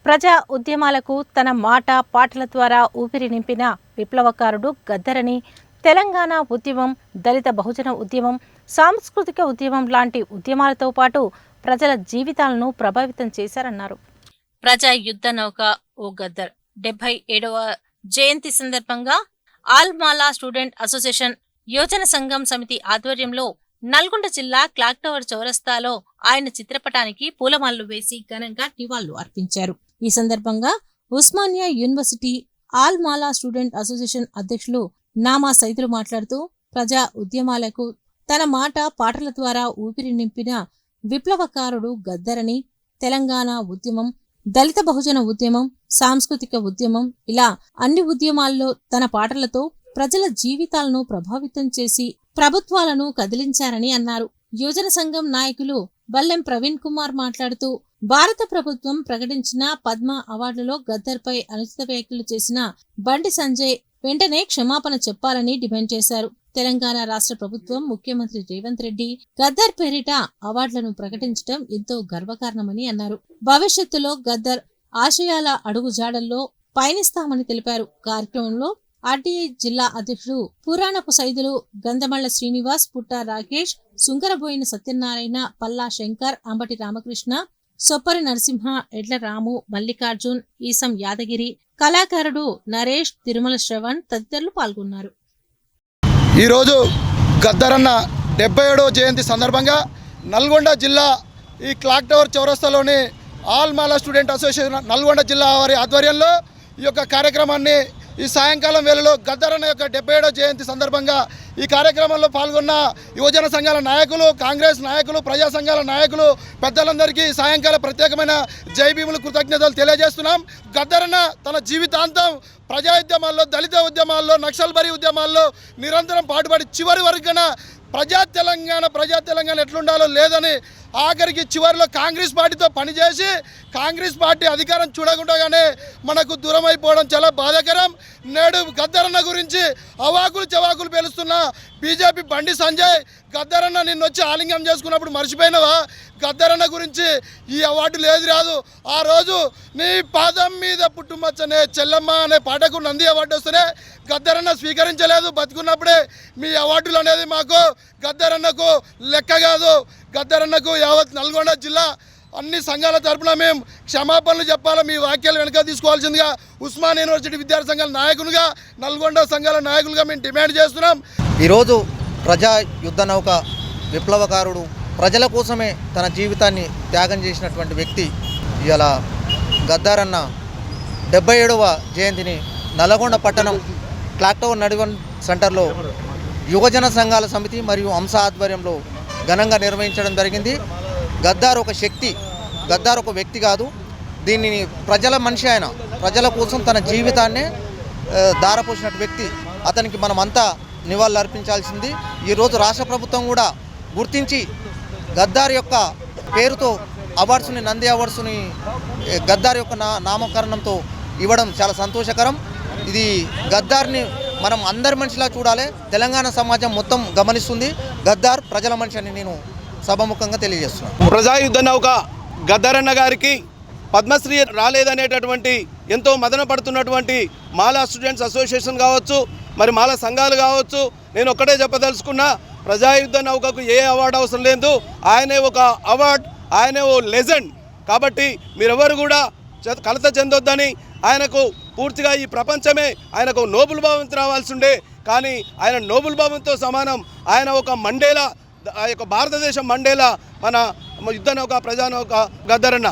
ప్రజా ఉద్యమాలకు తన మాట పాటల ద్వారా ఊపిరి నింపిన విప్లవకారుడు గద్దరని తెలంగాణ ఉద్యమం, దళిత బహుజన ఉద్యమం, సాంస్కృతిక ఉద్యమం లాంటి ఉద్యమాలతో పాటు ప్రజల జీవితాలను ప్రభావితం చేశారన్నారు. ప్రజా యుద్ధ నౌక ఓ గద్దర్ 77వ జయంతి సందర్భంగా ఆల్ మాలా స్టూడెంట్ అసోసియేషన్ యోజన సంఘం సమితి ఆధ్వర్యంలో నల్గొండ జిల్లా క్లాక్ టవర్ చౌరస్తాలో ఆయన చిత్రపటానికి పూలమాలలు వేసి ఘనంగా నివాళులు అర్పించారు. ఈ సందర్భంగా ఉస్మానియా యూనివర్సిటీ ఆల్ మాలా స్టూడెంట్ అసోసియేషన్ అధ్యక్షులు నామా సైదులు మాట్లాడుతూ ప్రజా ఉద్యమాలకు తన మాట పాటల ద్వారా ఊపిరి నింపిన విప్లవకారుడు గద్దరని తెలంగాణ ఉద్యమం, దళిత బహుజన ఉద్యమం, సాంస్కృతిక ఉద్యమం ఇలా అన్ని ఉద్యమాల్లో తన పాటలతో ప్రజల జీవితాలను ప్రభావితం చేసి ప్రభుత్వాలను కదిలించారని అన్నారు. యోజన సంఘం నాయకులు బల్లెం ప్రవీణ్ కుమార్ మాట్లాడుతూ భారత ప్రభుత్వం ప్రకటించిన పద్మ అవార్డులలో గద్దర్పై అనుచిత వ్యాఖ్యలు చేసిన బండి సంజయ్ వెంటనే క్షమాపణ చెప్పాలని డిమాండ్ చేశారు. తెలంగాణ రాష్ట్ర ప్రభుత్వం ముఖ్యమంత్రి రేవంత్ రెడ్డి గద్దర్ పేరిట అవార్డులను ప్రకటించడం ఎంతో గర్వకారణమని అన్నారు. భవిష్యత్తులో గద్దర్ ఆశయాల అడుగుజాడల్లో పయనిస్తామని తెలిపారు. కార్యక్రమంలో ఆర్టీఐ జిల్లా అధ్యక్షుడు పురాణపు సైదులు గంధమళ్ల శ్రీనివాస్, పుట్ట రాకేష్, సుంకరబోయిన సత్యనారాయణ, పల్లా శంకర్, అంబటి రామకృష్ణ, సొప్పరి నరసింహ, ఎడ్ల రాము, మల్లికార్జున్, ఈసం యాదగిరి, కళాకారుడు నరేష్, తిరుమల శ్రవణ్ తదితరులు పాల్గొన్నారు. ఈరోజు గద్దరన్న 77వ జయంతి సందర్భంగా నల్గొండ జిల్లా ఈ క్లాక్ టవర్ చౌరస్తాలోని ఆల్ మాలా స్టూడెంట్ అసోసియేషన్ నల్గొండ జిల్లా వారి ఆధ్వర్యంలో ఈ యొక్క కార్యక్రమాన్ని ఈ సాయంకాలం వేళలో గద్దరన్న యొక్క 77వ జయంతి సందర్భంగా ఈ కార్యక్రమంలో పాల్గొన్న యువజన సంఘాల నాయకులు, కాంగ్రెస్ నాయకులు, ప్రజా సంఘాల నాయకులు, పెద్దలందరికీ సాయంకాలం ప్రత్యేకమైన జై భీములు కృతజ్ఞతలు తెలియజేస్తున్నాం. గద్దరన్న తన జీవితాంతం ప్రజా ఉద్యమాల్లో, దళిత ఉద్యమాల్లో, నక్సల్బరీ ఉద్యమాల్లో నిరంతరం పాటుపడి చివరి వరకున ప్రజా తెలంగాణ ఎట్లుండాలో లేదని ఆఖరికి చివరిలో కాంగ్రెస్ పార్టీతో పనిచేసి కాంగ్రెస్ పార్టీ అధికారం చూడకుండానే మనకు దూరం అయిపోవడం చాలా బాధాకరం. నేడు గద్దరన్న గురించి అవాకులు చవాకులు పేలుస్తున్న బీజేపీ బండి సంజయ్, గద్దరన్న నిన్ను వచ్చి ఆలింగనం చేసుకున్నప్పుడు మర్చిపోయినవా? గద్దరన్న గురించి ఈ అవార్డు లేదు రాదు. ఆ రోజు నీ పాదం మీద పుట్టుమచ్చనే చెల్లమ్మ అనే పాటకు నంది అవార్డు వస్తేనే గద్దరన్న స్వీకరించలేదు. బతుకున్నప్పుడే మీ అవార్డులు అనేది మాకు గద్దరన్నకు లెక్క కాదు. గద్దరన్నకు యావత్ నల్గొండ జిల్లా అన్ని సంఘాల తరఫున మేము క్షమాపణలు చెప్పాలి. మీ వాక్యాలు వెనక తీసుకోవాల్సిందిగా ఉస్మానియా యూనివర్సిటీ విద్యార్థి సంఘాల నాయకులుగా, నల్గొండ సంఘాల నాయకులుగా మేము డిమాండ్ చేస్తున్నాం. ఈరోజు ప్రజా యుద్ధ నౌక విప్లవకారుడు, ప్రజల కోసమే తన జీవితాన్ని త్యాగం చేసినటువంటి వ్యక్తి ఇలా గద్దరన్న 77వ జయంతిని నల్గొండ పట్టణం క్లాక్ టవర్ నడివన్ సెంటర్లో యువజన సంఘాల సమితి మరియు అంశ ఆధ్వర్యంలో ఘనంగా నిర్వహించడం జరిగింది. గద్దార్ ఒక శక్తి, గద్దార్ ఒక వ్యక్తి కాదు. దీనిని ప్రజల మనిషి, ఆయన ప్రజల కోసం తన జీవితాన్నే దారపోసిన వ్యక్తి. అతనికి మనమంతా నివాళులు అర్పించాల్సింది. ఈరోజు రాష్ట్ర ప్రభుత్వం కూడా గుర్తించి గద్దార్ యొక్క పేరుతో అవార్డ్స్ని, నంది అవార్డ్స్ని గద్దార్ యొక్క నామకరణంతో ఇవ్వడం చాలా సంతోషకరం. ఇది గద్దార్ని మనం అందరి మనిషిలా చూడాలి. తెలంగాణ సమాజం మొత్తం గమనిస్తుంది. గద్దార్ ప్రజల మనిషి అని నేను సభముఖంగా తెలియజేస్తున్నాను. ప్రజా యుద్ధ నౌక గద్దరన్న గారికి పద్మశ్రీ రాలేదనేటటువంటి ఎంతో మదన పడుతున్నటువంటి మాలా స్టూడెంట్స్ అసోసియేషన్ కావచ్చు, మరి మాలా సంఘాలు కావచ్చు, నేను ఒక్కటే చెప్పదలుచుకున్నా, ప్రజా యుద్ధ నౌకకు ఏ అవార్డు అవసరం లేదు. ఆయనే ఒక అవార్డ్, ఆయనే ఓ లెజెండ్. కాబట్టి మీరెవరు కూడా కలత చెందొద్దని, ఆయనకు పూర్తిగా ఈ ప్రపంచమే ఆయనకు నోబెల్ బహుమతి రావాల్సి ఉండే, కానీ ఆయన నోబెల్ బహుమతితో సమానం. ఆయన ఒక మండేలా, ఆ యొక్క భారతదేశం మండేలా మన యుద్ధ నౌక, ప్రజా నౌక గద్దరన్న.